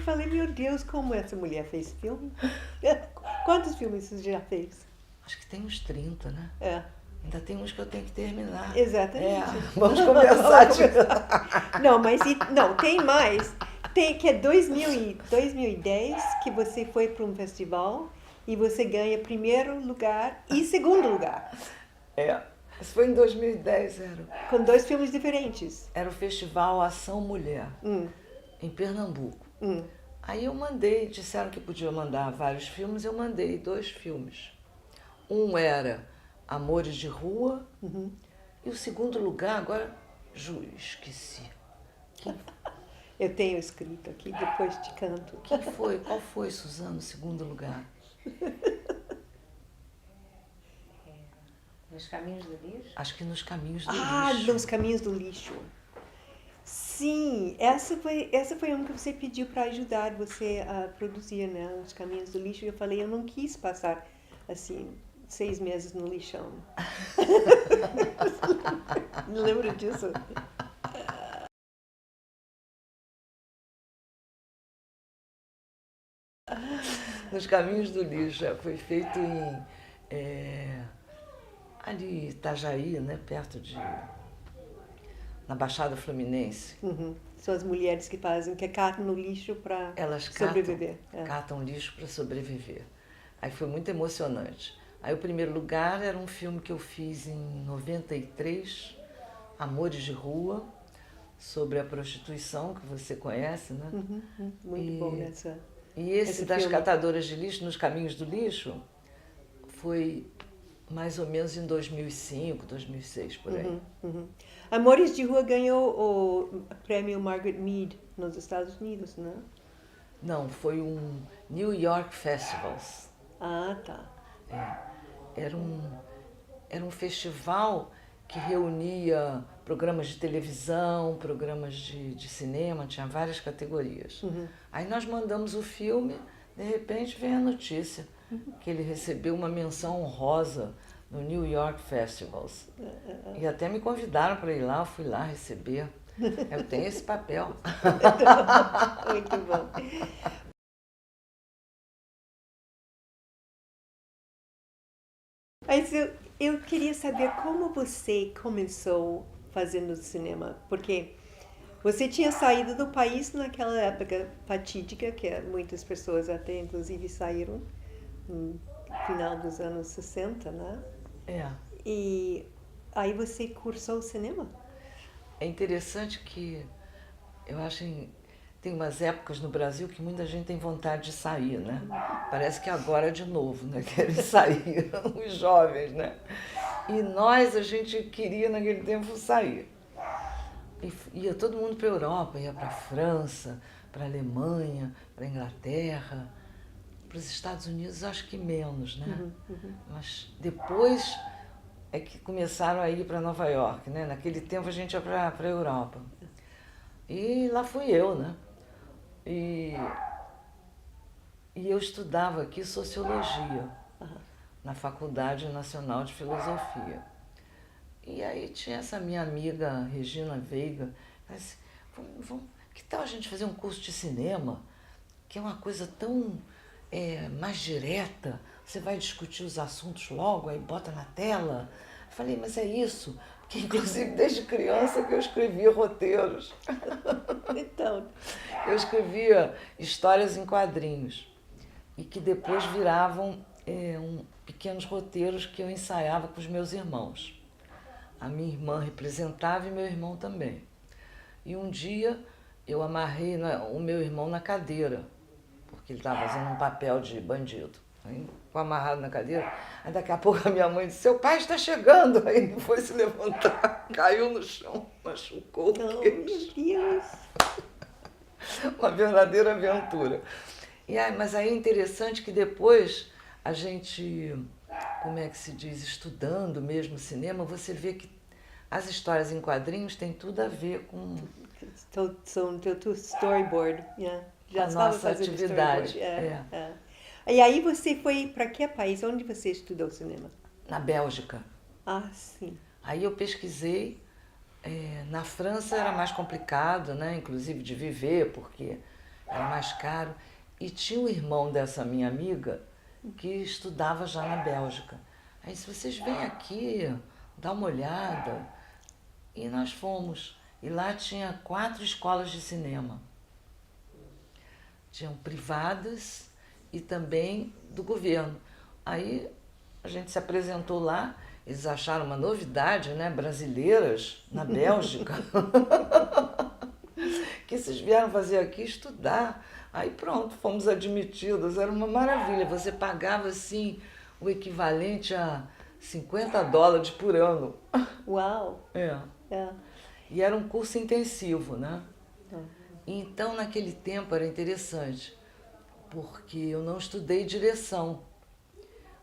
falei, meu Deus, como essa mulher fez filme? Quantos filmes você já fez? Acho que tem uns 30, né? É, Ainda tem uns que eu tenho que terminar. exatamente. Vamos começar. Não, mas não, tem mais. Tem que é 2010 que você foi para um festival e você ganha primeiro lugar e segundo lugar, Isso foi em 2010, com dois filmes diferentes. era o Festival Ação Mulher, Hum, em Pernambuco. hum. Aí eu mandei, disseram que podia mandar vários filmes, eu mandei 2 filmes. Um era Amores de Rua, e o segundo lugar, agora, esqueci. Eu tenho escrito aqui, depois te canto. Quem foi? Qual foi, Suzano, o segundo lugar? Nos Caminhos do Lixo? Acho que Nos Caminhos do Ah, Lixo. Nos Caminhos do Lixo. Sim, essa foi uma que você pediu para ajudar você a produzir, né? Os Caminhos do Lixo. E eu falei, eu não quis passar, assim, 6 meses no lixão. Lembra disso? Nos Caminhos do Lixo, foi feito ali Itajaí, né, perto de na Baixada Fluminense. Uhum. São as mulheres que fazem, que catam no lixo para Elas sobreviver. catam lixo para sobreviver. Aí foi muito emocionante. Aí o primeiro lugar era um filme que eu fiz em 93, Amores de Rua, sobre a prostituição, que você conhece, né? Muito bom nessa. E esse das filme. catadoras de lixo, Nos Caminhos do Lixo, foi mais ou menos em 2005, 2006, por aí. Amores de Rua ganhou o prêmio Margaret Mead nos Estados Unidos, né? Não, foi um New York Festivals. Ah, tá. Era um festival que reunia programas de televisão, programas de cinema, tinha várias categorias. Aí nós mandamos o filme, de repente vem a notícia que ele recebeu uma menção honrosa no New York Festivals. E até me convidaram para ir lá, eu fui lá receber. Eu tenho esse papel. Muito bom. Mas eu queria saber como você começou fazendo cinema, porque você tinha saído do país naquela época fatídica, que muitas pessoas até inclusive saíram no final dos anos 60, né? E aí você cursou cinema? É interessante que eu acho tem umas épocas no Brasil que muita gente tem vontade de sair, né? Parece que agora é de novo, né? Querem sair, os jovens, né? E a gente queria naquele tempo sair. E ia todo mundo para a Europa, ia para a França, para a Alemanha, para a Inglaterra, para os Estados Unidos acho que menos, né? Mas depois é que começaram a ir para Nova York, né? Naquele tempo a gente ia para a Europa. E lá fui eu, né? E eu estudava aqui Sociologia, na Faculdade Nacional de Filosofia. E aí tinha essa minha amiga Regina Veiga, disse, que tal a gente fazer um curso de cinema, que é uma coisa tão mais direta, você vai discutir os assuntos logo, aí bota na tela. Eu falei, mas é isso, porque inclusive desde criança que eu escrevia roteiros. Então, Eu escrevia histórias em quadrinhos e que depois viravam pequenos roteiros que eu ensaiava com os meus irmãos. A minha irmã representava e meu irmão também. E um dia eu amarrei o meu irmão na cadeira, porque ele estava fazendo um papel de bandido. Aí, ficou amarrado na cadeira. Aí daqui a pouco a minha mãe disse, seu pai está chegando. Aí ele foi se levantar, caiu no chão, machucou o queixo. meu Deus! Uma verdadeira aventura. Mas aí é interessante que depois a gente, como é que se diz, estudando mesmo cinema, você vê que as histórias em quadrinhos têm tudo a ver com São teu storyboard, yeah. Já a estava nossa fazendo atividade. storyboard. E aí você foi para que país? Onde você estudou cinema? Na Bélgica. Ah, sim. Aí eu pesquisei. Na França era mais complicado, né? Inclusive de viver, porque era mais caro. E tinha um irmão dessa minha amiga que estudava já na Bélgica. Aí disse, vocês vêm aqui, dá uma olhada. E nós fomos. E lá tinha 4 escolas de cinema. Tinham privadas e também do governo. Aí a gente se apresentou lá, eles acharam uma novidade, né? Brasileiras na Bélgica. Que vocês vieram fazer aqui estudar. Aí pronto, fomos admitidos, era uma maravilha. Você pagava assim o equivalente a $50 por ano. Uau! É. É. E era um curso intensivo, né? Então, naquele tempo era interessante, porque eu não estudei direção.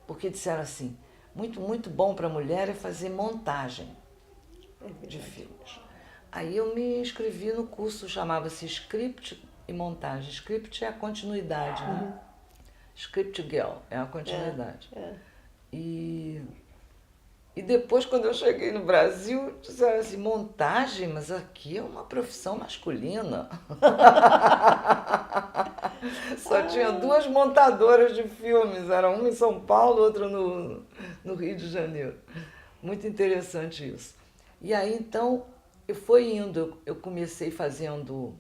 Porque disseram assim, muito bom para a mulher é fazer montagem de filmes. Aí eu me inscrevi no curso, chamava-se Script e Montagem. Script é a continuidade, né? Script Girl é a continuidade. E depois, quando eu cheguei no Brasil, disseram assim, montagem, mas aqui é uma profissão masculina. Só tinha 2 montadoras de filmes, era uma em São Paulo, outra no Rio de Janeiro. Muito interessante isso. E aí, então, eu fui indo, eu comecei fazendo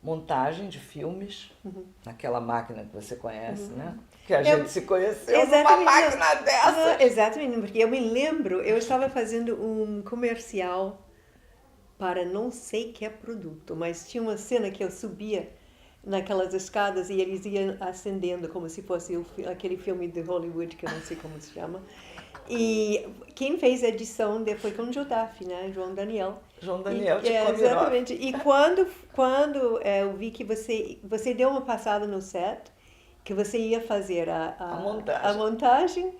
montagem de filmes, naquela máquina que você conhece, né? Que a gente se conheceu numa máquina dessa. Exatamente, porque eu me lembro, eu estava fazendo um comercial para não sei que produto, mas tinha uma cena que eu subia naquelas escadas e eles iam acendendo como se fosse aquele filme de Hollywood, que eu não sei como se chama. E quem fez a edição foi com o Jodaf, né? João Daniel. João Daniel de exatamente. E quando eu vi que você deu uma passada no set, que você ia fazer a montagem,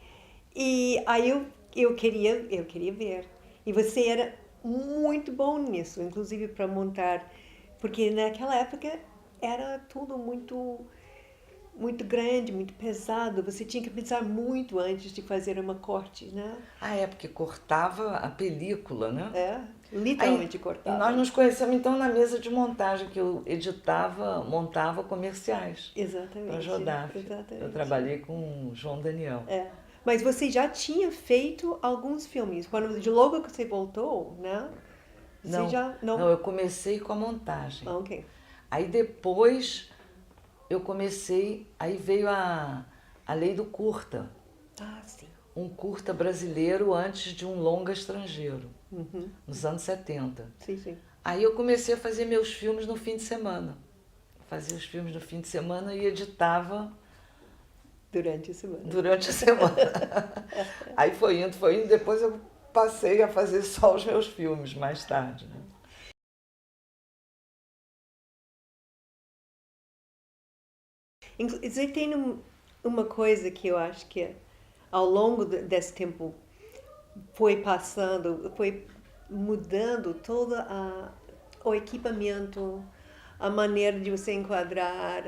e aí eu queria ver. E você era muito bom nisso, inclusive para montar, porque naquela época era tudo muito grande, muito pesado. Você tinha que pensar muito antes de fazer uma corte, né? Ah, é, porque cortava a película, né? Literalmente cortava. E nós nos conhecemos então na mesa de montagem, que eu montava comerciais. Exatamente. Para Jodaf. Exatamente. Eu trabalhei com o João Daniel. Mas você já tinha feito alguns filmes. Logo que você voltou, né? Não, eu comecei com a montagem. Ok. Aí depois eu comecei, aí veio a lei do curta. Sim. Um curta brasileiro antes de um longa estrangeiro, nos anos 70. Sim. Aí eu comecei a fazer meus filmes no fim de semana. Fazia os filmes no fim de semana e editava durante a semana. Aí foi indo, depois eu passei a fazer só os meus filmes mais tarde, né? Inclusive, tem uma coisa que eu acho que ao longo desse tempo foi mudando todo o equipamento, a maneira de você enquadrar,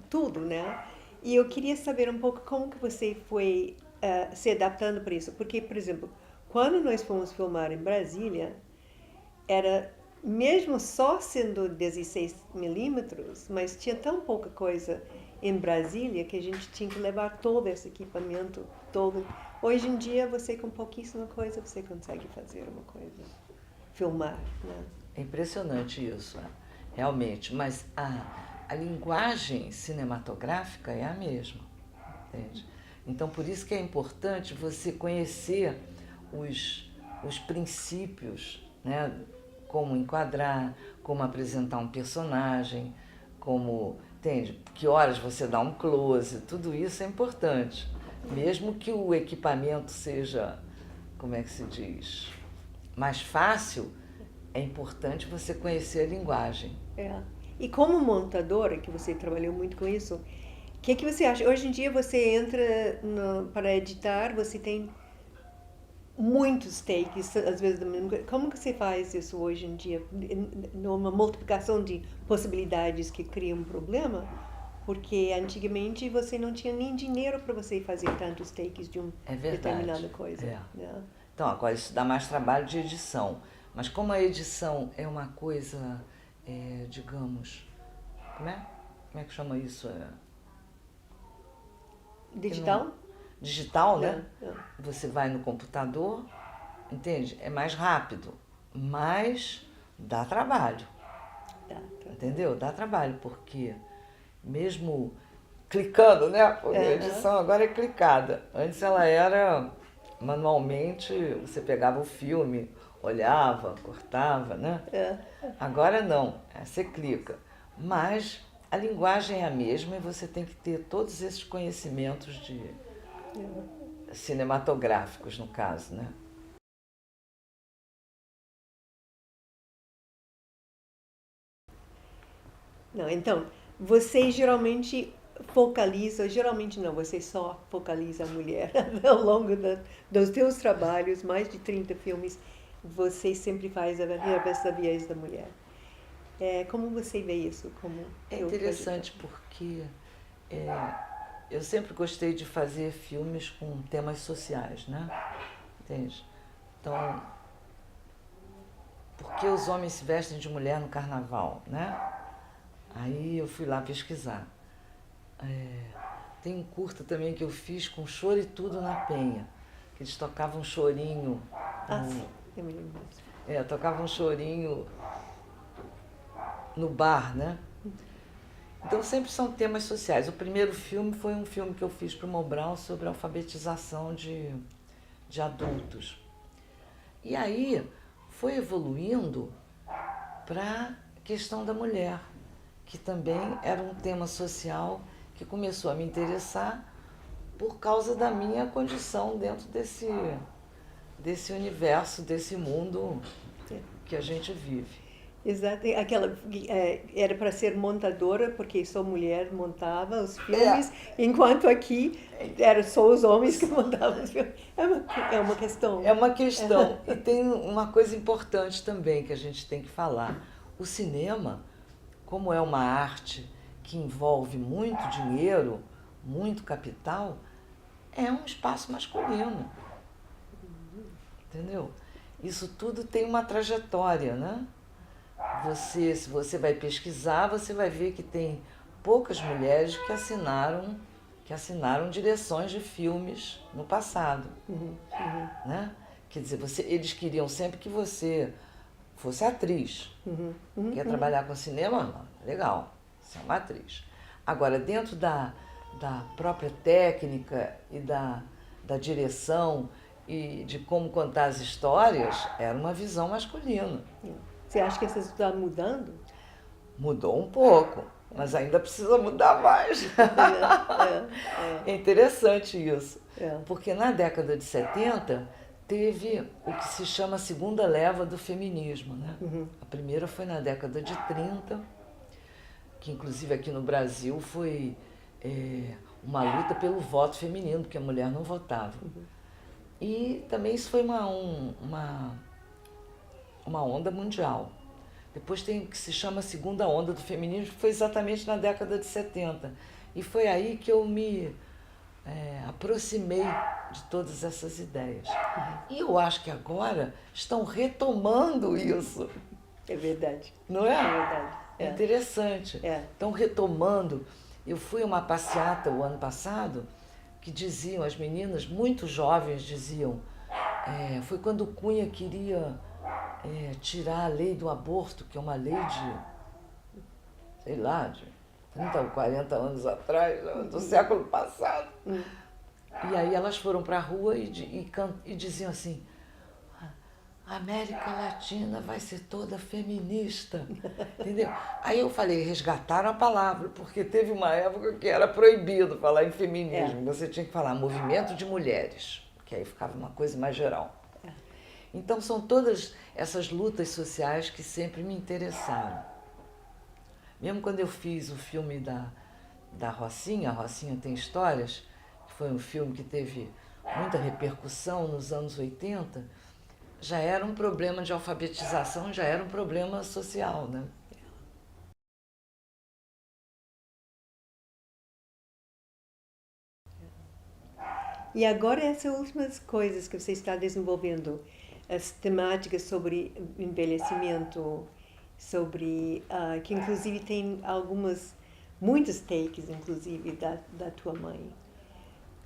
tudo, né? E eu queria saber um pouco como que você foi se adaptando para isso. Porque, por exemplo, quando nós fomos filmar em Brasília, era mesmo só sendo 16 milímetros, mas tinha tão pouca coisa em Brasília que a gente tinha que levar todo esse equipamento todo. Hoje em dia, você com pouquíssima coisa, você consegue fazer uma coisa, filmar, né? É impressionante isso, realmente, mas a linguagem cinematográfica é a mesma, entende? Então, por isso que é importante você conhecer os princípios, né? Como enquadrar, como apresentar um personagem, entende? Que horas você dá um close, tudo isso é importante. Mesmo que o equipamento seja, como é que se diz, mais fácil, é importante você conhecer a linguagem. E como montadora, que você trabalhou muito com isso, o que você acha? Hoje em dia você entra para editar, você tem muitos takes, às vezes, como que você faz isso hoje em dia? Numa multiplicação de possibilidades que cria um problema? Porque antigamente você não tinha nem dinheiro para você fazer tantos takes de determinada coisa. Né? Então, agora isso dá mais trabalho de edição. Mas como a edição é uma coisa, digamos, como é que chama isso? Digital? Digital, né? Não. Você vai no computador, entende? É mais rápido, mas dá trabalho. Tá. Entendeu? Dá trabalho, porque mesmo clicando, né? Porque a edição agora é clicada. Antes ela era manualmente, você pegava o filme, olhava, cortava, né? Agora não, você clica. Mas a linguagem é a mesma e você tem que ter todos esses conhecimentos de cinematográficos, no caso, né? Não, então, você geralmente não, você só focaliza a mulher ao longo dos teus trabalhos, mais de 30 filmes, você sempre faz a revista viés da mulher. Como você vê isso? É interessante porque eu sempre gostei de fazer filmes com temas sociais, né? Entende? Então, por que os homens se vestem de mulher no carnaval, né? Aí eu fui lá pesquisar. Tem um curta também que eu fiz com Choro e Tudo na Penha, que eles tocavam chorinho. Sim, eu me lembro disso. Tocavam chorinho no bar, né? Então sempre são temas sociais. O primeiro filme foi um filme que eu fiz para o Mobral sobre alfabetização de adultos. E aí foi evoluindo para a questão da mulher, que também era um tema social que começou a me interessar por causa da minha condição dentro desse universo, desse mundo que a gente vive. Exato, era para ser montadora, porque só mulher montava os filmes, enquanto aqui era só os homens que montavam os filmes. É uma questão. É uma questão. E tem uma coisa importante também que a gente tem que falar. O cinema, como é uma arte que envolve muito dinheiro, muito capital, é um espaço masculino. Entendeu? Isso tudo tem uma trajetória, né? Se você vai pesquisar, você vai ver que tem poucas mulheres que assinaram direções de filmes no passado. Né? Quer dizer, eles queriam sempre que você fosse atriz. Quer trabalhar com cinema? Não, legal, você é uma atriz. Agora, dentro da própria técnica e da direção e de como contar as histórias, era uma visão masculina. Você acha que isso está mudando? Mudou um pouco, mas ainda precisa mudar mais. É interessante isso, porque na década de 70 teve o que se chama a segunda leva do feminismo, né? A primeira foi na década de 30, que inclusive aqui no Brasil foi uma luta pelo voto feminino, porque a mulher não votava. E também isso foi uma onda mundial. Depois tem o que se chama a segunda onda do feminismo, que foi exatamente na década de 70. E foi aí que eu me aproximei de todas essas ideias. E eu acho que agora estão retomando isso. É verdade. Não é? É verdade. É interessante. Estão retomando. Eu fui a uma passeata o ano passado que diziam, as meninas muito jovens diziam, foi quando o Cunha queria tirar a lei do aborto, que é uma lei de, sei lá, de 30 ou 40 anos atrás, do século passado. E aí elas foram para a rua e diziam assim, a América Latina vai ser toda feminista, entendeu? Aí eu falei, resgataram a palavra, porque teve uma época que era proibido falar em feminismo, você tinha que falar movimento de mulheres, que aí ficava uma coisa mais geral. Então são todas essas lutas sociais que sempre me interessaram. Mesmo quando eu fiz o filme da Rocinha, A Rocinha Tem Histórias, que foi um filme que teve muita repercussão nos anos 80, já era um problema de alfabetização, já era um problema social, né? E agora essas últimas coisas que você está desenvolvendo, as temáticas sobre envelhecimento, sobre que inclusive tem algumas muitos takes, inclusive, da tua mãe.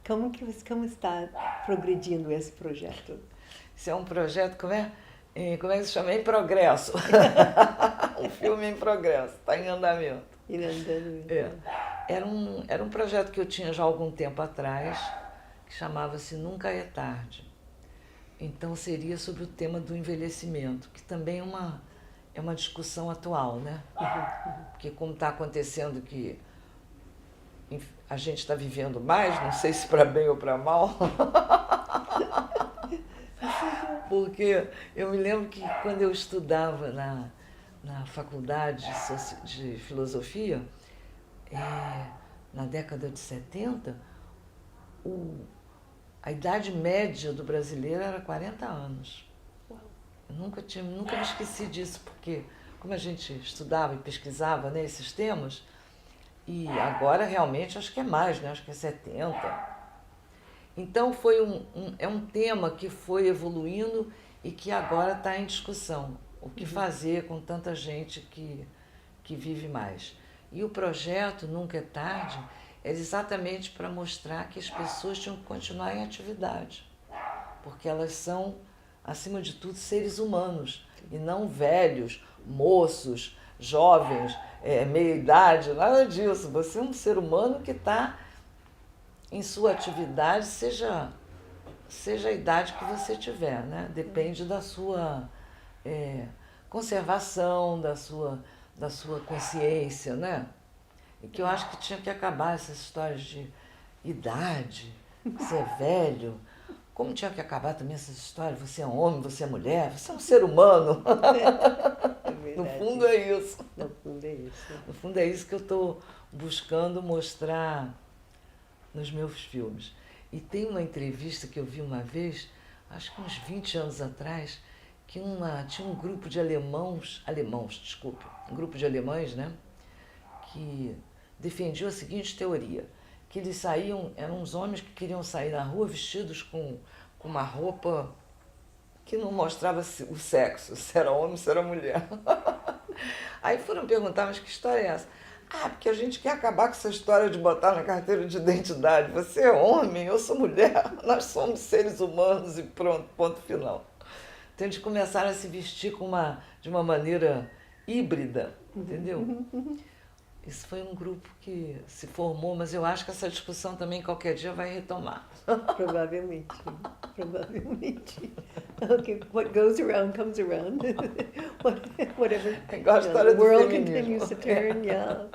Como está progredindo esse projeto? Isso é um projeto, como é que se chama? Em progresso. Um filme em progresso, está em andamento. É. Era um projeto que eu tinha já há algum tempo atrás, que chamava-se Nunca é Tarde. Então seria sobre o tema do envelhecimento, que também é uma discussão atual, né? Porque como está acontecendo que a gente está vivendo mais, não sei se para bem ou para mal, porque eu me lembro que quando eu estudava na faculdade de filosofia, na década de 70, a idade média do brasileiro era 40 anos. Eu nunca me esqueci disso, porque como a gente estudava e pesquisava, né, esses temas, e agora realmente acho que é mais, né, acho que é 70. Então é um tema que foi evoluindo e que agora está em discussão. O que fazer com tanta gente que vive mais. E o projeto Nunca é Tarde era exatamente para mostrar que as pessoas tinham que continuar em atividade, porque elas são, acima de tudo, seres humanos, e não velhos, moços, jovens, meia-idade, nada disso. Você é um ser humano que está em sua atividade, seja a idade que você tiver, né? Depende da sua conservação, da sua consciência, né? E que eu acho que tinha que acabar essas histórias de idade, você é velho. Como tinha que acabar também essas histórias, você é homem, você é mulher, você é um ser humano. No fundo é isso. No fundo é isso. No fundo é isso que eu estou buscando mostrar nos meus filmes. E tem uma entrevista que eu vi uma vez, acho que uns 20 anos atrás, que tinha um grupo de um grupo de alemães, né, que defendiam a seguinte teoria, que eles saíam, eram uns homens que queriam sair na rua vestidos com uma roupa que não mostrava o sexo, se era homem, se era mulher. Aí foram perguntar, mas que história é essa? Porque a gente quer acabar com essa história de botar na carteira de identidade. Você é homem, eu sou mulher, nós somos seres humanos e pronto, ponto final. Então eles começaram a se vestir de uma maneira híbrida, entendeu? Isso foi um grupo que se formou, mas eu acho que essa discussão também qualquer dia vai retomar. Provavelmente. Okay, what goes around comes around. Whatever. É igual a história The world do feminismo. continues to turn. Yeah.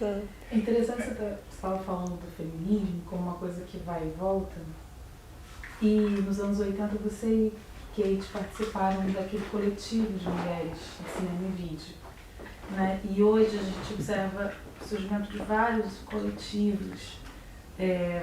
É interessante você estava falando do feminismo como uma coisa que vai e volta. E nos anos 80 você e Kate participaram daquele coletivo de mulheres de cinema e vídeo, né? E hoje a gente observa o surgimento de vários coletivos,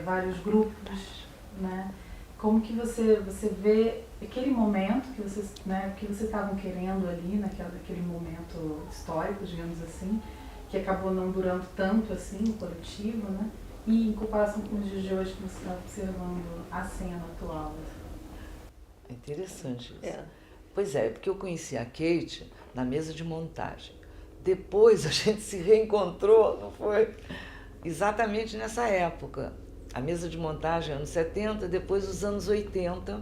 vários grupos, né? Como que você vê aquele momento que vocês, né, que vocês estavam querendo ali, naquele momento histórico, digamos assim, que acabou não durando tanto assim, o coletivo, né? E em comparação com os dias de hoje que você está observando a cena atual. É interessante isso. Pois é, porque eu conheci a Kate na mesa de montagem. Depois a gente se reencontrou, não foi? Exatamente nessa época. A mesa de montagem, anos 70, depois os anos 80,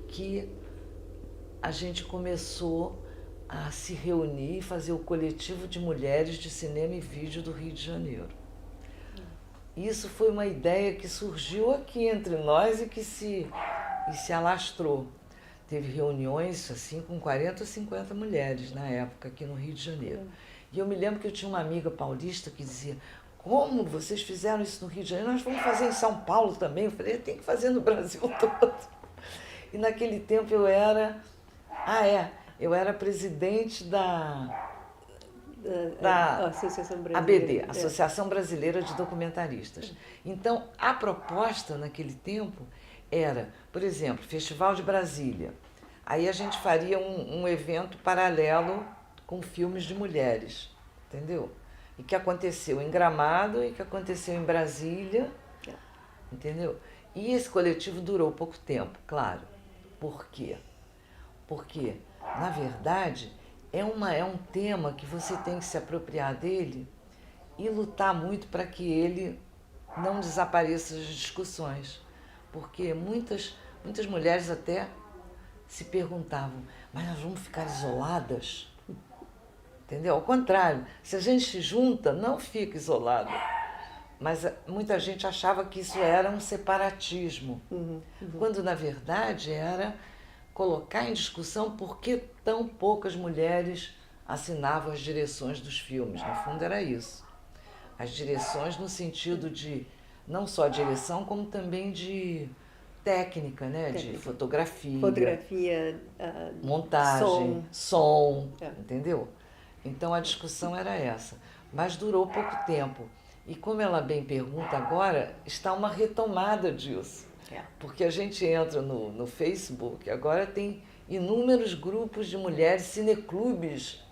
que a gente começou a se reunir e fazer o coletivo de mulheres de cinema e vídeo do Rio de Janeiro. Isso foi uma ideia que surgiu aqui entre nós e se alastrou. Teve reuniões assim com 40 ou 50 mulheres na época aqui no Rio de Janeiro. E eu me lembro que eu tinha uma amiga paulista que dizia: como vocês fizeram isso no Rio de Janeiro? Nós vamos fazer em São Paulo também. Eu falei: tem que fazer no Brasil todo. E naquele tempo eu era presidente da Associação Brasileira. ABD, Associação Brasileira de Documentaristas. Então, a proposta naquele tempo era, por exemplo, Festival de Brasília. Aí a gente faria um evento paralelo com filmes de mulheres, entendeu? E que aconteceu em Gramado e que aconteceu em Brasília, entendeu? E esse coletivo durou pouco tempo, claro. Por quê? Porque na verdade, é um tema que você tem que se apropriar dele e lutar muito para que ele não desapareça das discussões. Porque muitas mulheres até se perguntavam, mas nós vamos ficar isoladas? Entendeu? Ao contrário, se a gente se junta, não fica isolada. Mas muita gente achava que isso era um separatismo, quando na verdade era colocar em discussão por que tão poucas mulheres assinavam as direções dos filmes. No fundo era isso. As direções no sentido de não só direção, como também de técnica, né? De fotografia, montagem, som, entendeu? Então a discussão era essa, mas durou pouco tempo. E como ela bem pergunta agora, está uma retomada disso. Porque a gente entra no Facebook, agora tem inúmeros grupos de mulheres, cineclubes.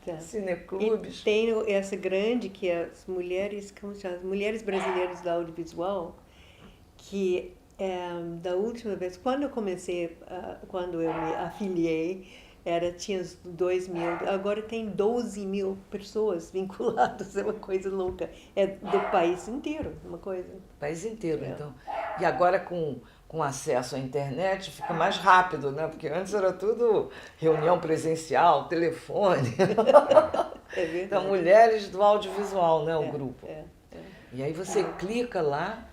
E tem essa grande, que é as mulheres, como se chama? As Mulheres Brasileiras do Audiovisual, que da última vez, quando eu comecei, quando eu me afiliei, tinha 2.000, agora tem 12.000 pessoas vinculadas, é uma coisa louca. É do país inteiro, uma coisa. País inteiro, então. E agora com acesso à internet fica mais rápido, né? Porque antes era tudo reunião presencial, telefone. É verdade. Então, Mulheres do Audiovisual, né? O grupo. E aí você clica lá,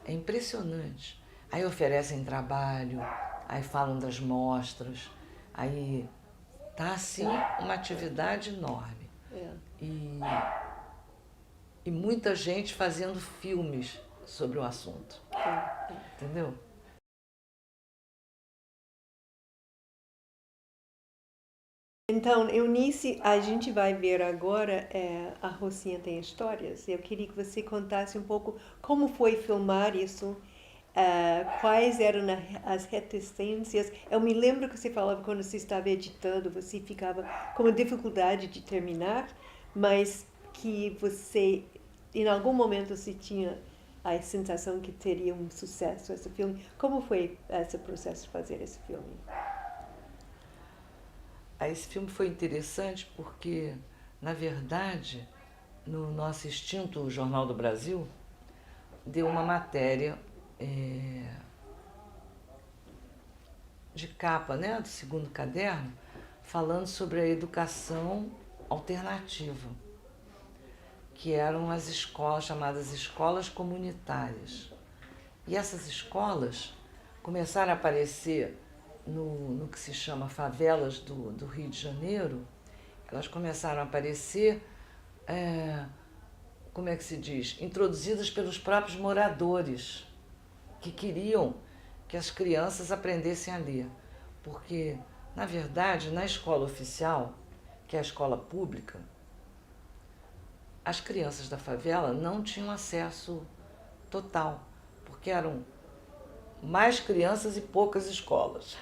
é impressionante. Aí oferecem trabalho, aí falam das mostras, aí tá assim uma atividade enorme. E muita gente fazendo filmes sobre o assunto. Entendeu? Então, Eunice, a gente vai ver agora A Rocinha Tem Histórias. Eu queria que você contasse um pouco como foi filmar isso, quais eram as reticências. Eu me lembro que você falava quando você estava editando, você ficava com uma dificuldade de terminar, mas que você, em algum momento, você tinha a sensação que teria um sucesso esse filme. Como foi esse processo de fazer esse filme? Esse filme foi interessante porque, na verdade, no nosso extinto Jornal do Brasil, deu uma matéria de capa, né, do segundo caderno, falando sobre a educação alternativa, que eram as escolas chamadas escolas comunitárias. E essas escolas começaram a aparecer no que se chama favelas do Rio de Janeiro. Elas começaram a aparecer, como é que se diz? Introduzidas pelos próprios moradores, que queriam que as crianças aprendessem a ler. Porque, na verdade, na escola oficial, que é a escola pública, as crianças da favela não tinham acesso total, porque eram mais crianças e poucas escolas.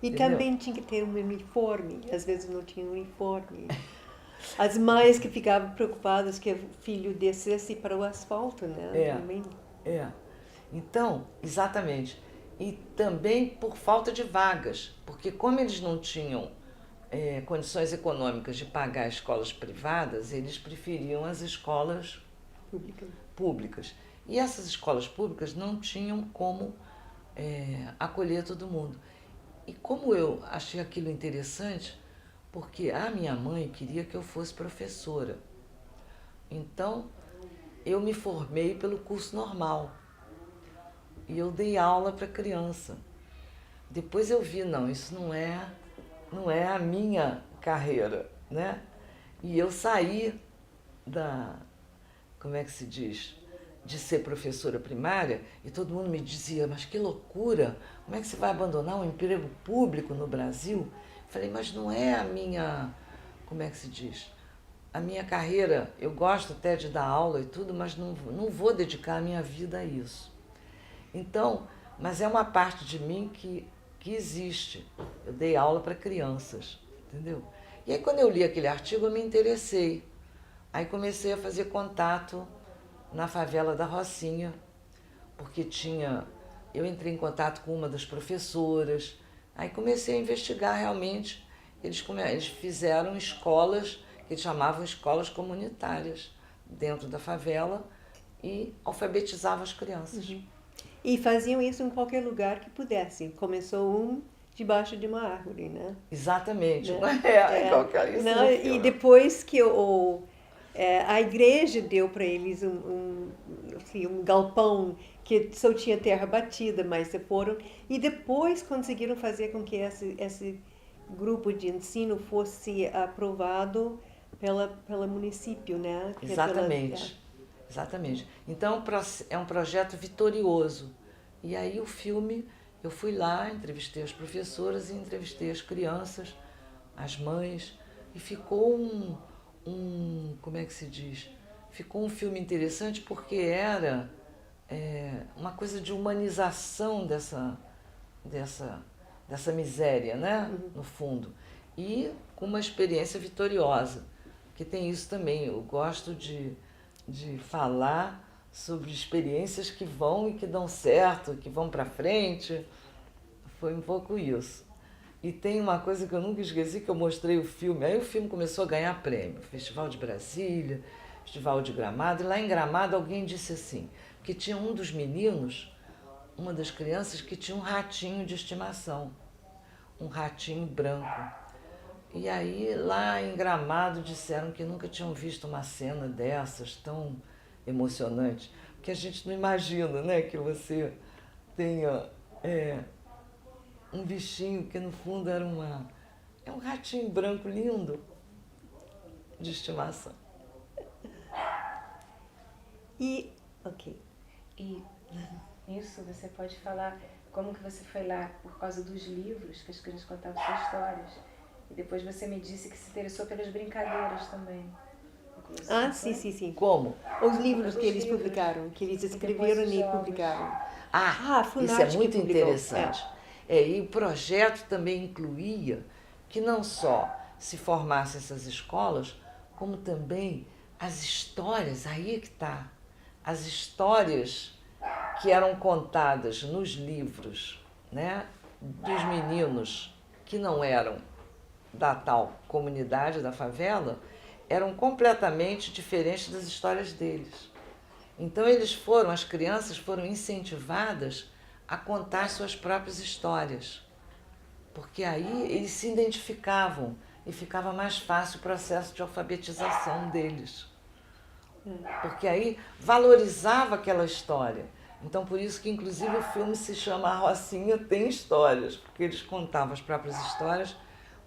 E também tinha que ter um uniforme, às vezes não tinha um uniforme. As mães que ficavam preocupadas que o filho descesse para o asfalto, né? Então, exatamente. E também por falta de vagas, porque como eles não tinham condições econômicas de pagar escolas privadas, eles preferiam as escolas públicas. E essas escolas públicas não tinham como acolher todo mundo. E como eu achei aquilo interessante, porque a minha mãe queria que eu fosse professora. Então, eu me formei pelo curso normal. E eu dei aula para criança. Depois eu vi, não, isso não é a minha carreira, né? E eu saí como é que se diz? De ser professora primária, e todo mundo me dizia, mas que loucura, como é que você vai abandonar um emprego público no Brasil? Falei, mas não é a minha, como é que se diz? A minha carreira, eu gosto até de dar aula e tudo, mas não vou dedicar a minha vida a isso. Então, mas é uma parte de mim que existe. Eu dei aula para crianças, entendeu? E aí quando eu li aquele artigo eu me interessei. Aí comecei a fazer contato na favela da Rocinha, porque eu entrei em contato com uma das professoras, Aí comecei a investigar realmente. Eles fizeram escolas, que eles chamavam escolas comunitárias, dentro da favela, e alfabetizavam as crianças. E faziam isso em qualquer lugar que pudessem. Começou debaixo de uma árvore, né? Exatamente. Né? Isso Não, no e filme. depois que a igreja deu para eles assim, um galpão que só tinha terra batida, mas foram. E depois conseguiram fazer com que esse grupo de ensino fosse aprovado pela município, né? Que é Exatamente. Exatamente. Então é um projeto vitorioso. E aí o filme, eu fui lá, entrevistei as professoras e entrevistei as crianças, as mães, e ficou como é que se diz? Ficou um filme interessante porque era uma coisa de humanização dessa miséria, né? No fundo. E com uma experiência vitoriosa, que tem isso também. Eu gosto de falar sobre experiências que vão e que dão certo, que vão para frente. Foi um pouco isso. E tem uma coisa que eu nunca esqueci, que eu mostrei o filme. Aí o filme começou a ganhar prêmio. Festival de Brasília, Festival de Gramado. E lá em Gramado alguém disse assim, que tinha um dos meninos, uma das crianças, que tinha um ratinho de estimação. Um ratinho branco. E aí lá em Gramado disseram que nunca tinham visto uma cena dessas tão emocionante. Porque a gente não imagina, né, que você tenha um bichinho que no fundo era um ratinho branco lindo de estimação. Ok. E isso você pode falar como que você foi lá por causa dos livros que as crianças contavam suas histórias. E depois você me disse que se interessou pelas brincadeiras também. Sim. Como? Os livros que eles publicaram, que eles escreveram e publicaram. Isso Funarte é muito que publicou. interessante. E o projeto também incluía que não só se formassem essas escolas, como também as histórias, aí é que está, as histórias que eram contadas nos livros, né, dos meninos que não eram da tal comunidade, da favela, eram completamente diferentes das histórias deles. Então as crianças foram incentivadas a contar suas próprias histórias, porque aí eles se identificavam e ficava mais fácil o processo de alfabetização deles. Porque aí valorizava aquela história. Então por isso que inclusive o filme se chama A Rocinha Tem Histórias, porque eles contavam as próprias histórias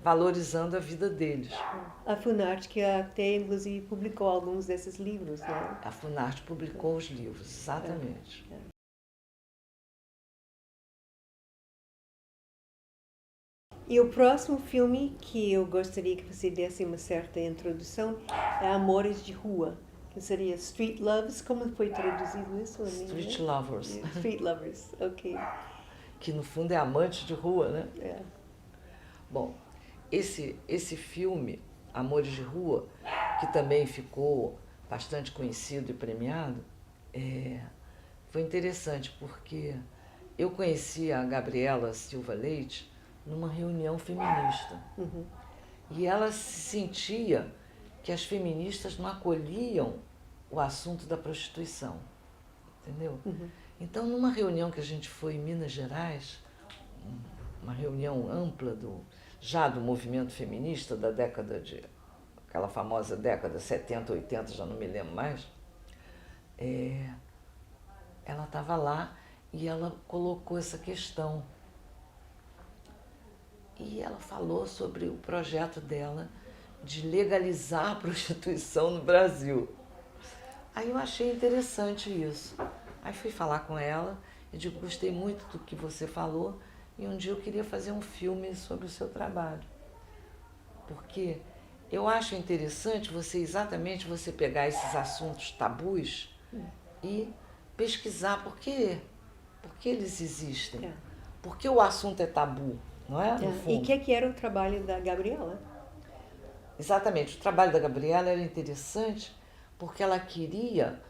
valorizando a vida deles. A Funarte que até inclusive publicou alguns desses livros, né? A Funarte publicou os livros, exatamente. E o próximo filme que eu gostaria que você desse uma certa introdução é Amores de Rua, que seria Street Loves. Como foi traduzido isso? Street Lovers. Street Lovers, ok. Que no fundo é amante de rua, né? É. Bom, esse filme, Amores de Rua, que também ficou bastante conhecido e premiado, foi interessante porque eu conheci a Gabriela Silva Leite numa reunião feminista. E ela se sentia que as feministas não acolhiam o assunto da prostituição, entendeu? Então, numa reunião que a gente foi em Minas Gerais, uma reunião ampla já do movimento feminista da aquela famosa década 70, 80, já não me lembro mais, ela estava lá e ela colocou essa questão. E ela falou sobre o projeto dela de legalizar a prostituição no Brasil. Aí eu achei interessante isso. Aí fui falar com ela e digo, gostei muito do que você falou e um dia eu queria fazer um filme sobre o seu trabalho. Porque eu acho interessante você pegar esses assuntos tabus e pesquisar por que eles existem. Por que o assunto é tabu, não é? No fundo. E o que era o trabalho da Gabriela? Exatamente, o trabalho da Gabriela era interessante porque ela queria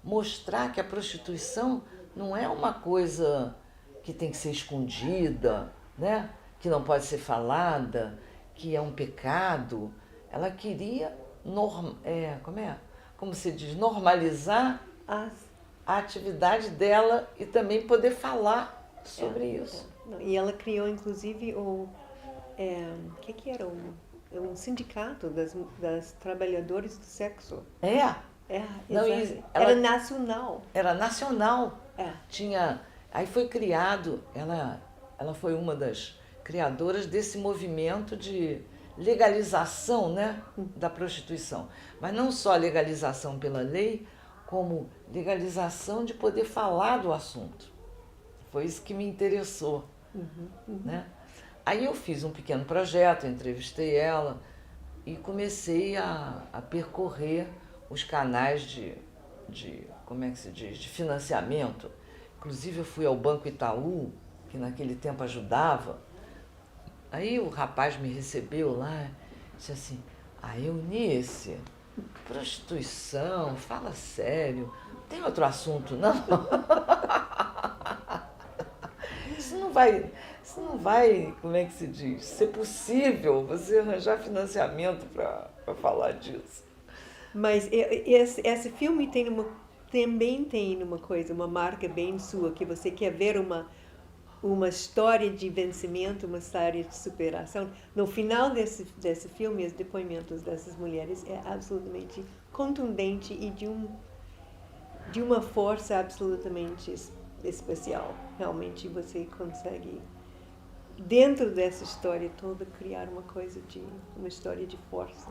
mostrar que a prostituição não é uma coisa que tem que ser escondida, né? Que não pode ser falada, que é um pecado. Ela queria, como se diz, normalizar As, a atividade dela e também poder falar sobre é, isso. Não, e ela criou, inclusive, que era? Um sindicato das trabalhadoras do sexo. É, É, não, exato. ela Era nacional. era nacional. É. Aí foi criado, ela foi uma das criadoras desse movimento de legalização, né, da prostituição. Mas não só legalização pela lei, como legalização de poder falar do assunto. Foi isso que me interessou. Né? Aí eu fiz um pequeno projeto, entrevistei ela e comecei a percorrer os canais como é que se diz, de financiamento. Inclusive eu fui ao Banco Itaú, que naquele tempo ajudava. Aí o rapaz me recebeu lá e disse assim, Eunice, prostituição, fala sério, tem outro assunto não? Isso não vai, como é que se diz, ser possível você arranjar financiamento para falar disso. Mas esse filme também tem uma coisa, uma marca bem sua, que você quer ver uma história de vencimento, uma história de superação. No final desse filme, os depoimentos dessas mulheres é absolutamente contundente e de uma força absolutamente especial. Realmente você consegue, dentro dessa história toda, criar uma história de força.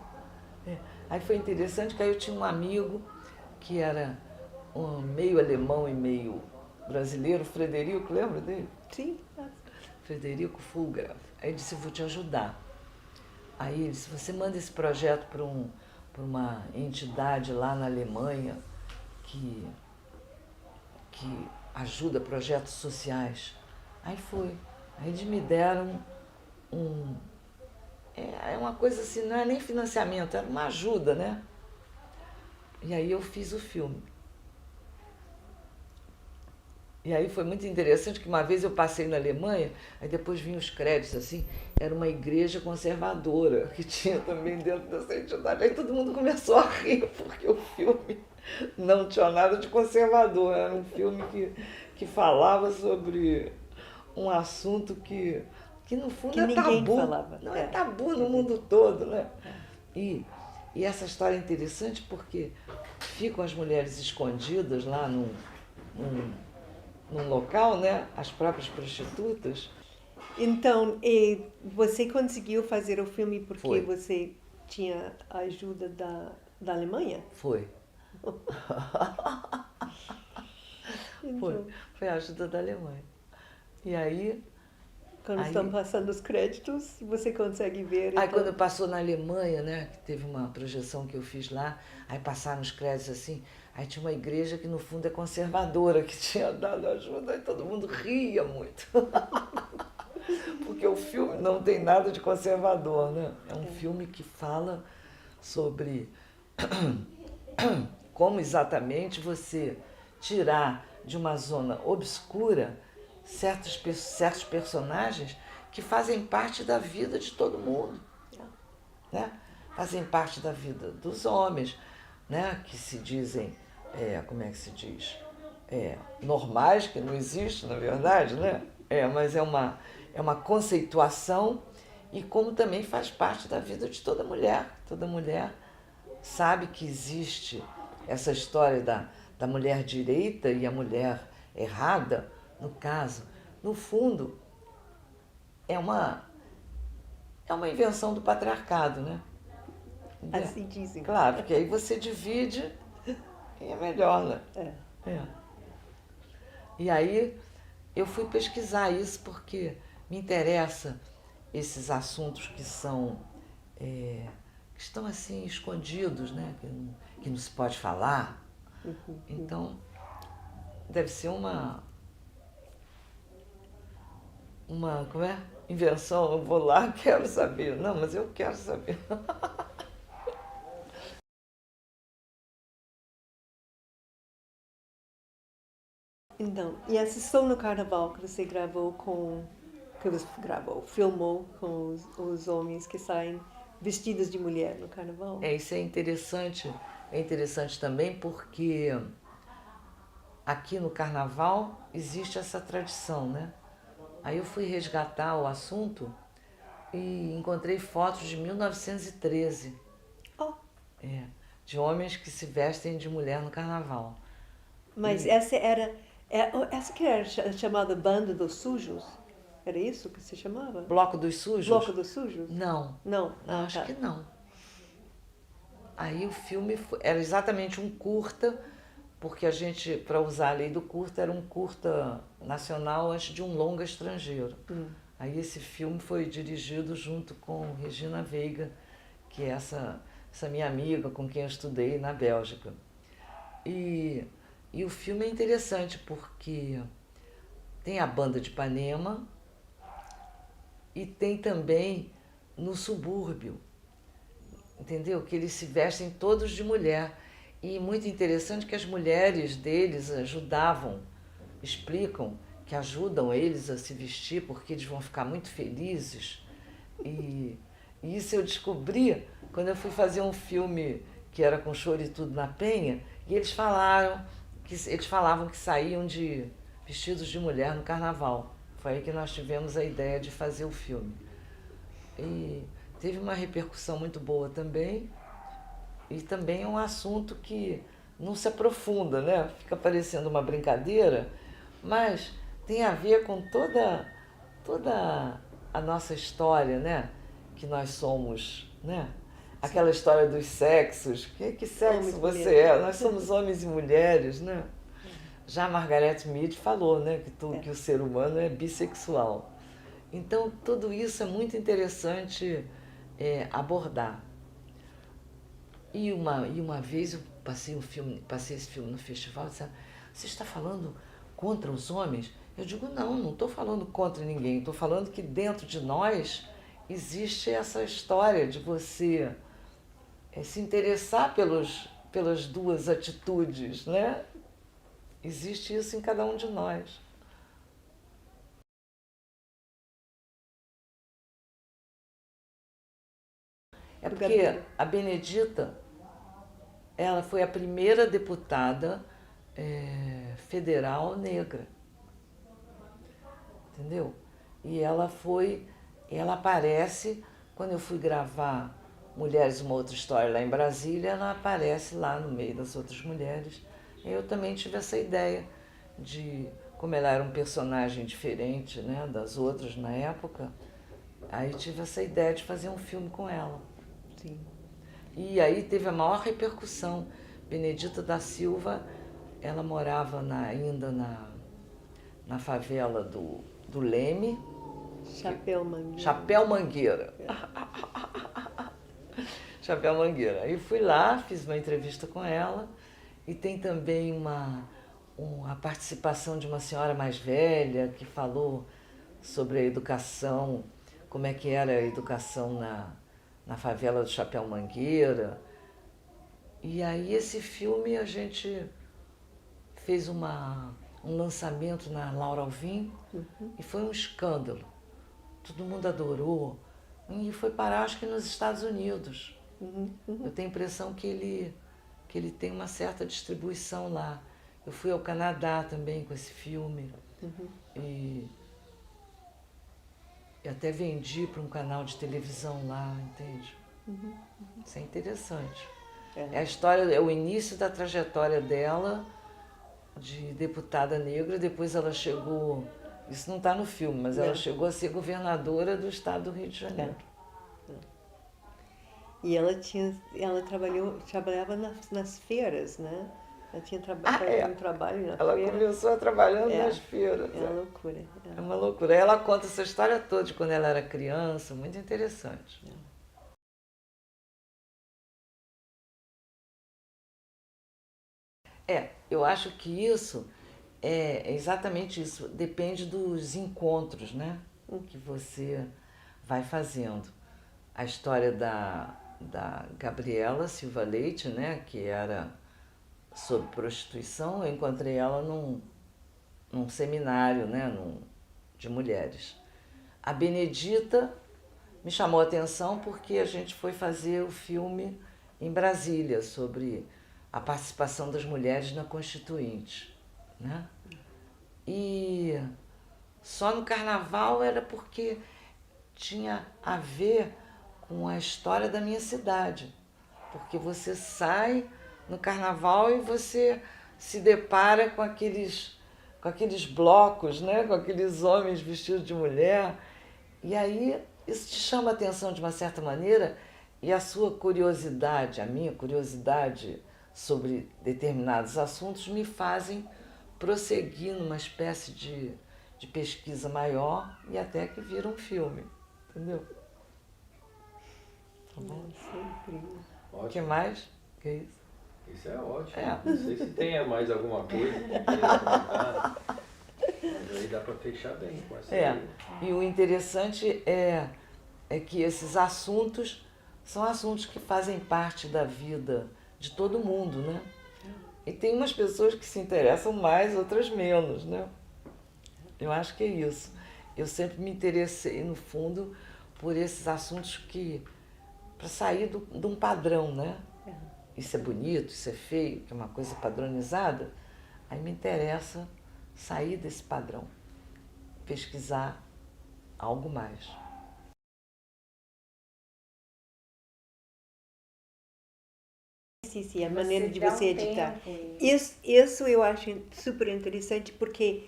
Aí foi interessante que aí eu tinha um amigo que era meio alemão e meio brasileiro, Frederico, lembra dele? Sim. Frederico Fulgraf. Aí ele disse, eu vou te ajudar. Aí ele disse, você manda esse projeto para uma entidade lá na Alemanha que ajuda projetos sociais. Aí foi. Aí eles me deram é uma coisa assim, não é nem financiamento, era uma ajuda, né? E aí eu fiz o filme. E aí foi muito interessante que uma vez eu passei na Alemanha, aí depois vinham os créditos assim, era uma igreja conservadora que tinha também dentro dessa entidade. Aí todo mundo começou a rir, porque o filme não tinha nada de conservador, era um filme que falava sobre um assunto que no fundo Que é ninguém tabu. falava. Não é tabu no mundo todo, né? E essa história é interessante porque ficam as mulheres escondidas lá num local, né? As próprias prostitutas. Então, você conseguiu fazer o filme porque Foi. você tinha a ajuda da Alemanha? Foi. Então, Foi a ajuda da Alemanha. E aí... quando estão passando os créditos, você consegue ver. Aí então... quando passou na Alemanha, né, que teve uma projeção que eu fiz lá, aí passaram os créditos assim, aí tinha uma igreja que no fundo é conservadora, que tinha dado ajuda, aí todo mundo ria muito. Porque o filme não tem nada de conservador, né? É um filme que fala sobre como exatamente você tirar de uma zona obscura certos personagens que fazem parte da vida de todo mundo, né? Fazem parte da vida dos homens, né? Que se dizem, como é que se diz? Normais, que não existe, na verdade, né? Mas é uma conceituação e como também faz parte da vida de toda mulher. Toda mulher sabe que existe essa história da mulher direita e a mulher errada, no caso. No fundo, é uma invenção do patriarcado, né? Assim dizem. Claro, porque aí você divide e é melhor, né? E aí eu fui pesquisar isso porque me interessa esses assuntos que estão assim escondidos, né? Que não se pode falar. Então, deve ser uma como é? Invenção, eu vou lá, quero saber. Não, mas eu quero saber. Então, e essa Som no Carnaval que você gravou com que você gravou, filmou com os homens que saem vestidos de mulher no carnaval? Isso é interessante. É interessante também porque aqui no carnaval existe essa tradição, né? Aí eu fui resgatar o assunto e encontrei fotos de 1913. Oh, De homens que se vestem de mulher no carnaval. mas essa que era chamada Banda dos Sujos? Era isso que se chamava? Bloco dos Sujos? Bloco dos Sujos? Não. Não, Acho tá. que não. Aí o filme era exatamente um curta, porque a gente, para usar a lei do curta, era um curta nacional antes de um longa estrangeiro. Aí esse filme foi dirigido junto com Regina Veiga, que é essa minha amiga com quem eu estudei na Bélgica. E o filme é interessante porque tem a banda de Ipanema e tem também no subúrbio, entendeu? Que eles se vestem todos de mulher. E muito interessante que as mulheres deles ajudavam, explicam que ajudam eles a se vestir porque eles vão ficar muito felizes. E isso eu descobri quando eu fui fazer um filme que era com Choro e Tudo na Penha, e eles falavam que saíam de vestidos de mulher no carnaval. Foi aí que nós tivemos a ideia de fazer o filme. E teve uma repercussão muito boa também, e também é um assunto que não se aprofunda, né? Fica parecendo uma brincadeira, mas tem a ver com toda a nossa história, né? Que nós somos, né? Aquela história dos sexos. Que sexo você é? Nós somos homens e mulheres, né? Já Margaret Mead falou, né? Que o ser humano é bissexual. Então, tudo isso é muito interessante abordar. E uma vez eu passei esse filme no festival e disse: você está falando contra os homens? Eu digo: não estou falando contra ninguém, estou falando que dentro de nós existe essa história de você se interessar pelas duas atitudes, né? Existe isso em cada um de nós. É porque a Benedita, ela foi a primeira deputada federal negra, entendeu? E ela aparece, quando eu fui gravar Mulheres, uma Outra História lá em Brasília, ela aparece lá no meio das outras mulheres. E eu também tive essa ideia de, como ela era um personagem diferente, né, das outras na época, aí tive essa ideia de fazer um filme com ela. Sim. E aí teve a maior repercussão. Benedita da Silva, ela morava ainda na favela do Leme. Chapéu Mangueira. Chapéu Mangueira. Chapéu Mangueira. Aí fui lá, fiz uma entrevista com ela, e tem também a participação de uma senhora mais velha que falou sobre a educação, como é que era a educação na favela do Chapéu Mangueira. E aí esse filme a gente fez um lançamento na Laura Alvim, e foi um escândalo. Todo mundo adorou. E foi parar, acho que nos Estados Unidos. Eu tenho a impressão que ele tem uma certa distribuição lá. Eu fui ao Canadá também com esse filme. E até vendi para um canal de televisão lá, entende? Isso é interessante. É a história, é o início da trajetória dela de deputada negra. Depois ela chegou, isso não está no filme, mas ela chegou a ser governadora do estado do Rio de Janeiro. E ela trabalhava nas feiras, né? Ela tinha um trabalho na feira. Ela começou trabalhando nas feiras. É uma loucura. É uma loucura. Ela conta essa história toda de quando ela era criança, muito interessante. Eu acho que isso é exatamente isso. Depende dos encontros, né? Que você vai fazendo. A história da Gabriela Silva Leite, né? Que era sobre prostituição, eu encontrei ela num seminário, né? De mulheres. a Benedita me chamou a atenção porque a gente foi fazer o filme em Brasília sobre a participação das mulheres na Constituinte, né? E só no carnaval era porque tinha a ver com a história da minha cidade. Porque você sai no carnaval e você se depara com aqueles blocos, né? Com aqueles homens vestidos de mulher. E aí isso te chama a atenção de uma certa maneira e a sua curiosidade, a minha curiosidade sobre determinados assuntos me fazem prosseguir numa espécie de pesquisa maior e até que vira um filme, entendeu? Tá bom? O que mais? Que é isso? Isso é ótimo. É. Não sei se tem mais alguma coisa que queira comentar, mas aí dá para fechar bem com essa aí. E o interessante é que esses assuntos são assuntos que fazem parte da vida de todo mundo, né? E tem umas pessoas que se interessam mais, outras menos, né? Eu acho que é isso. Eu sempre me interessei, no fundo, por esses assuntos para sair de um padrão, né? Isso é bonito, isso é feio, que é uma coisa padronizada. Aí me interessa sair desse padrão, pesquisar algo mais. A maneira de você editar. Isso eu acho super interessante porque,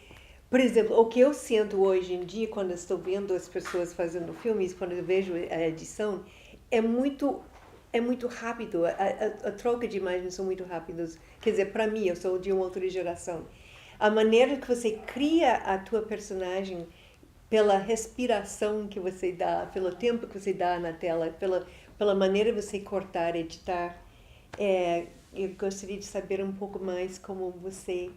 por exemplo, o que eu sinto hoje em dia quando eu estou vendo as pessoas fazendo filmes, quando eu vejo a edição, é muito rápido, a troca de imagens são muito rápidas. Quer dizer, para mim, eu sou de uma outra geração. A maneira que você cria a tua personagem pela respiração que você dá, pelo tempo que você dá na tela, pela maneira de você cortar, editar. Eu gostaria de saber um pouco mais como você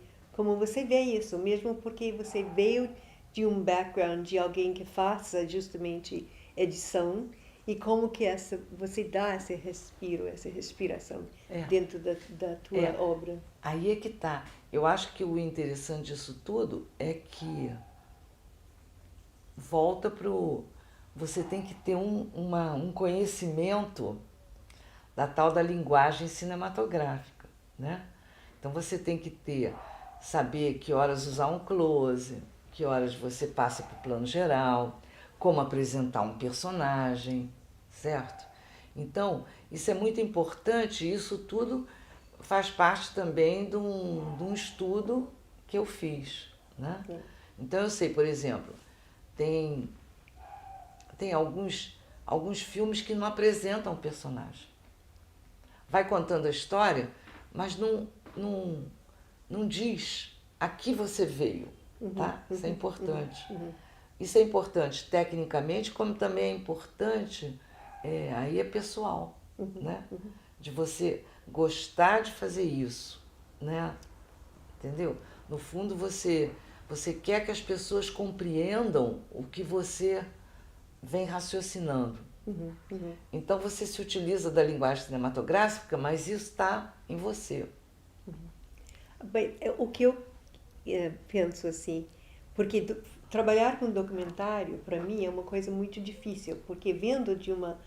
vê isso, mesmo porque você veio de um background de alguém que faça justamente edição e como que você dá esse respiro, essa respiração dentro da tua obra. Aí é que tá. Eu acho que o interessante disso tudo é que volta pro... Você tem que ter um conhecimento da tal da linguagem cinematográfica, né? Então você tem que saber que horas usar um close, que horas você passa para o plano geral, como apresentar um personagem, certo? Então, isso é muito importante e isso tudo faz parte também de um estudo que eu fiz, né? Então eu sei, por exemplo, tem alguns filmes que não apresentam personagem. Vai contando a história, mas não diz a que você veio, tá? Isso é importante. Isso é importante tecnicamente, como também é importante, aí é pessoal, né? De você gostar de fazer isso, né? Entendeu? No fundo, você quer que as pessoas compreendam o que você vem raciocinando. Então você se utiliza da linguagem cinematográfica, mas isso está em você. Bem, o que eu penso assim, porque trabalhar com documentário para mim é uma coisa muito difícil, porque vendo de uma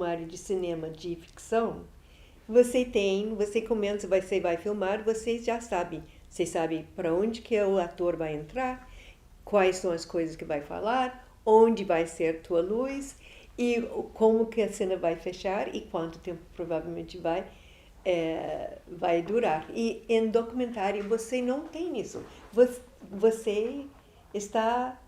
área de cinema de ficção, você começa, você vai filmar, você já sabe, você sabe para onde que o ator vai entrar, quais são as coisas que vai falar, onde vai ser tua luz e como que a cena vai fechar e quanto tempo provavelmente vai durar. E em documentário você não tem isso. Você está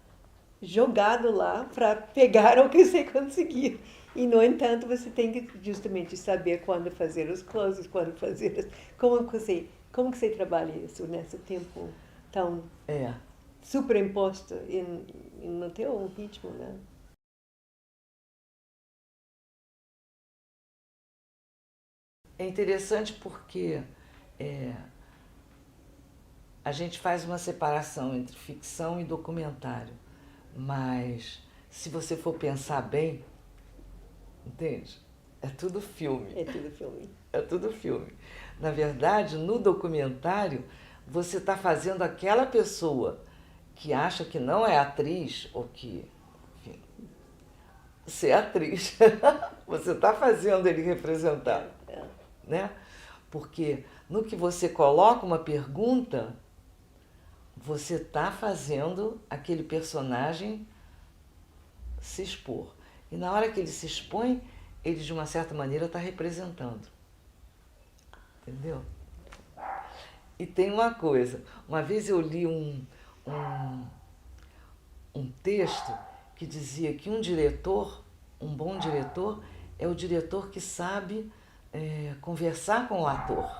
jogado lá para pegar o que você conseguir. E, no entanto, você tem que justamente saber quando fazer os closes, quando fazer... Como que você trabalha isso nesse tempo tão superimposto no teu ritmo, né? É interessante porque a gente faz uma separação entre ficção e documentário, mas se você for pensar bem, entende? É tudo filme. É tudo filme. É tudo filme. Na verdade, no documentário, você está fazendo aquela pessoa que acha que não é atriz ou que, enfim, ser atriz. Você está fazendo ele representar, né? Porque no que você coloca uma pergunta, você está fazendo aquele personagem se expor. E na hora que ele se expõe, ele de uma certa maneira está representando. Entendeu? E tem uma coisa, uma vez eu li um texto que dizia que um bom diretor, é o diretor que sabe conversar com o ator,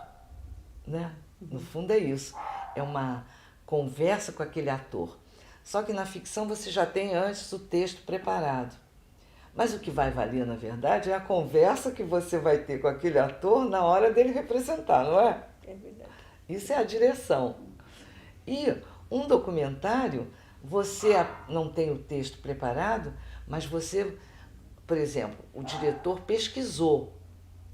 né? No fundo é isso, é uma conversa com aquele ator. Só que na ficção você já tem antes o texto preparado. Mas o que vai valer, na verdade, é a conversa que você vai ter com aquele ator na hora dele representar, não é? É verdade. Isso é a direção. E um documentário, você não tem o texto preparado, mas você, por exemplo, o diretor pesquisou.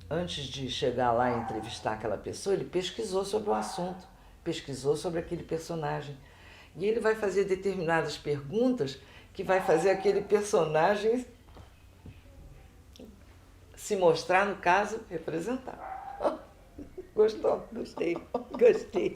Antes de chegar lá e entrevistar aquela pessoa, ele pesquisou sobre o assunto, pesquisou sobre aquele personagem. E ele vai fazer determinadas perguntas que vai fazer aquele personagem se mostrar, no caso, representar. Gostou? Gostei, gostei.